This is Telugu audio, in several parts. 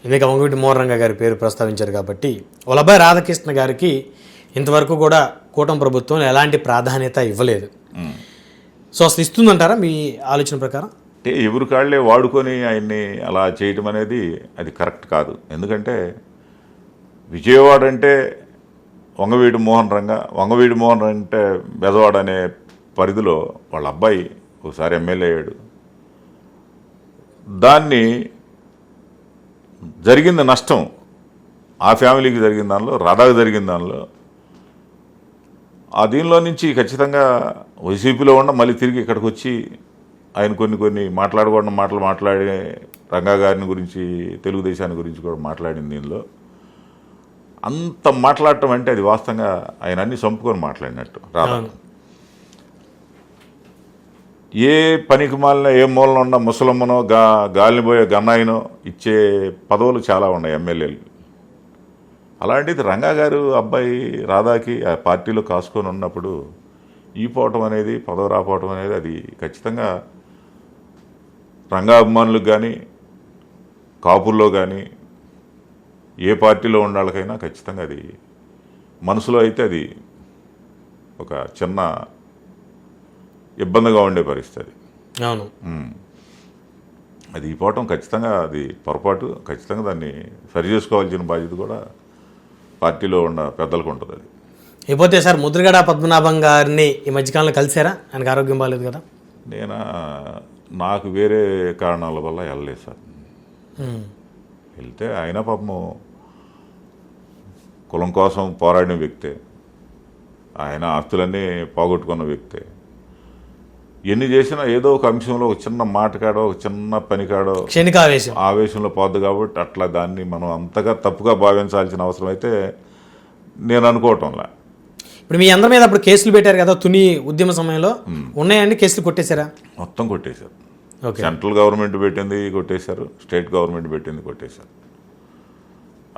ఇందుకే వంగవీటి మోహన్ రంగా గారి పేరు ప్రస్తావించారు కాబట్టి వాళ్ళ అబ్బాయి రాధాకృష్ణ గారికి ఇంతవరకు కూడా కూటమి ప్రభుత్వం ఎలాంటి ప్రాధాన్యత ఇవ్వలేదు. సో అసలు ఇస్తుందంటారా మీ ఆలోచన ప్రకారం? అంటే ఎవరి కాళ్ళే వాడుకొని ఆయన్ని అలా చేయటం అనేది అది కరెక్ట్ కాదు. ఎందుకంటే విజయవాడ అంటే వంగవీటి మోహన్ రంగా, వంగవీటి మోహన్ రంగ అంటే బెజవాడ అనే పరిధిలో వాళ్ళ అబ్బాయి ఒకసారి ఎమ్మెల్యే అయ్యాడు. దాన్ని జరిగింది నష్టం ఆ ఫ్యామిలీకి జరిగిన దానిలో, రాధాకు జరిగిన దానిలో, ఆ దీనిలో నుంచి ఖచ్చితంగా వైసీపీలో ఉన్న మళ్ళీ తిరిగి ఇక్కడికి వచ్చి ఆయన కొన్ని మాట్లాడకూడని మాటలు మాట్లాడే రంగా గారిని గురించి, తెలుగుదేశాన్ని గురించి కూడా మాట్లాడింది. దీనిలో అంత మాట్లాడటం అంటే అది వాస్తవంగా ఆయన అన్ని చంపుకొని మాట్లాడినట్టు. రాధా ఏ పనికి మాలిన ఏ మూలన ఉన్న ముసలమ్మనో గాలిని పోయే గన్నాయినో ఇచ్చే పదవులు చాలా ఉన్నాయి ఎమ్మెల్యేలు. అలాంటిది రంగా గారు అబ్బాయి రాధాకి ఆ పార్టీలో కాసుకొని ఉన్నప్పుడు ఈ పోవటం అనేది, పదవి రాపోవటం అనేది అది ఖచ్చితంగా రంగా అభిమానులకు కానీ, కాపుల్లో కానీ, ఏ పార్టీలో ఉన్న వాళ్ళకైనా ఖచ్చితంగా అది మనసులో అయితే అది ఒక చిన్న ఇబ్బందిగా ఉండే పరిస్థితి. అవును, అది ఈ పోవటం ఖచ్చితంగా అది పొరపాటు. ఖచ్చితంగా దాన్ని సరి చేసుకోవాల్సిన బాధ్యత కూడా పార్టీలో ఉన్న పెద్దలకు ఉంటుంది. అది అయిపోతే సార్ ముద్రగడ పద్మనాభం గారిని ఈ మధ్యకాలంలో కలిసారా? ఆయనకు ఆరోగ్యం బాగాలేదు కదా. నాకు వేరే కారణాల వల్ల వెళ్ళలేదు సార్. వెళ్తే ఆయన పాపము కులం కోసం పోరాడిన వ్యక్తే, ఆయన ఆస్తులన్నీ పోగొట్టుకున్న వ్యక్తే. ఎన్ని చేసినా ఏదో ఒక అంశంలో ఒక చిన్న మాట కాడో, ఒక చిన్న పని కాడో ఆవేశంలో పోద్దు. కాబట్టి అట్లా దాన్ని మనం అంతగా తప్పుగా భావించాల్సిన అవసరం అయితే నేను అనుకోవటంలా. ఇప్పుడు మీ అందరి మీద అప్పుడు కేసులు పెట్టారు కదా తుని ఉద్యమ సమయంలో, ఉన్నాయండి కేసులు? కొట్టేశారా? మొత్తం కొట్టేశారు. సెంట్రల్ గవర్నమెంట్ పెట్టింది కొట్టేశారు, స్టేట్ గవర్నమెంట్ పెట్టింది కొట్టేశారు.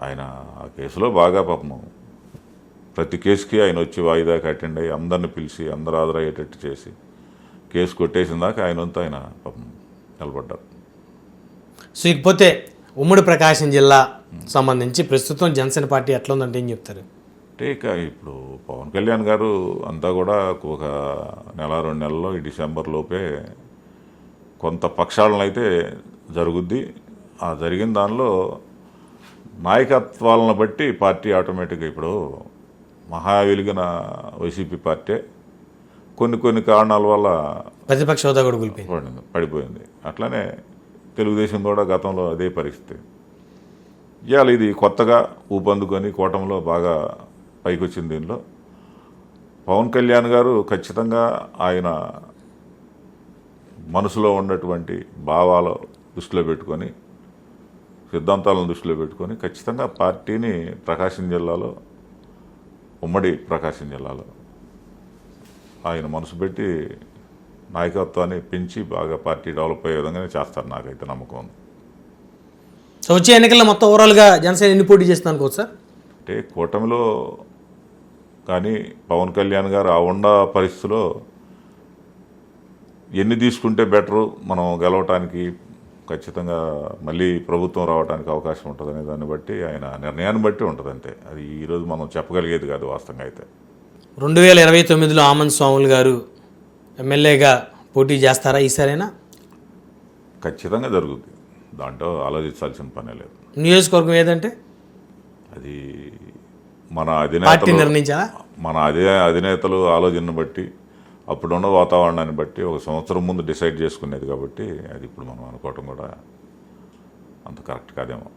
ఆయన ఆ కేసులో బాగా పాపము ప్రతి కేసుకి ఆయన వచ్చి వాయిదాకి అటెండ్ అయ్యి అందరిని పిలిచి అందరూ హాజరయ్యేటట్టు చేసి కేసు కొట్టేసిన దాకా ఆయన అంతా ఆయన పాపం నిలబడ్డారు. సో ఇకపోతే ఉమ్మడి ప్రకాశం జిల్లా సంబంధించి ప్రస్తుతం జనసేన పార్టీ ఎట్లా ఉందంటే ఏం చెప్తారు? అంటే ఇక ఇప్పుడు పవన్ కళ్యాణ్ గారు అంతా కూడా ఒక నెల 2 నెలల్లో ఈ డిసెంబర్ లోపే కొంత పక్షాలను అయితే జరుగుద్ది. ఆ జరిగిన దానిలో నాయకత్వాలను బట్టి పార్టీ ఆటోమేటిక్గా ఇప్పుడు మహా వెలిగిన వైసీపీ పార్టీ కొన్ని కారణాల వల్ల ప్రతిపక్ష హోదా కూడా పడిపోయింది. అట్లానే తెలుగుదేశం కూడా గతంలో అదే పరిస్థితి. ఇవాళ ఇది కొత్తగా ఊపందుకొని కూటమిలో బాగా పైకి వచ్చింది. దీనిలో పవన్ కళ్యాణ్ గారు ఖచ్చితంగా ఆయన మనసులో ఉన్నటువంటి భావాలు దృష్టిలో పెట్టుకొని, సిద్ధాంతాలను దృష్టిలో పెట్టుకొని ఖచ్చితంగా పార్టీని ప్రకాశం జిల్లాలో, ఉమ్మడి ప్రకాశం జిల్లాలో ఆయన మనసు పెట్టి నాయకత్వాన్ని పెంచి బాగా పార్టీ డెవలప్ అయ్యే విధంగానే చేస్తారు. నాకైతే నమ్మకం ఉంది. సో వచ్చే ఎన్నికల్లో మొత్తం ఓవరాల్గా జనసేన ఎన్ని పోటీ చేస్తుంది అనుకోవచ్చు సార్? అంటే కూటమిలో కానీ పవన్ కళ్యాణ్ గారు ఆ ఉన్న పరిస్థితిలో ఎన్ని తీసుకుంటే బెటరు, మనం గెలవటానికి ఖచ్చితంగా మళ్ళీ ప్రభుత్వం రావడానికి అవకాశం ఉంటుంది అనే దాన్ని బట్టి ఆయన నిర్ణయాన్ని బట్టి ఉంటుంది. అంతే, అది ఈరోజు మనం చెప్పగలిగేది కాదు వాస్తవంగా. అయితే 2029లో ఆమంత్ స్వాములు గారు ఎమ్మెల్యేగా పోటీ చేస్తారా ఈసారైనా? ఖచ్చితంగా జరుగుతుంది, దాంట్లో ఆలోచించాల్సిన పనే లేదు. నియోజకవర్గం ఏదంటే అది మన అధినేతలు, అధినేతలు ఆలోచనను బట్టి, అప్పుడున్న వాతావరణాన్ని బట్టి 1 సంవత్సరం ముందు డిసైడ్ చేసుకునేది. కాబట్టి అది ఇప్పుడు మనం అనుకోవటం కూడా అంత కరెక్ట్ కాదేమో.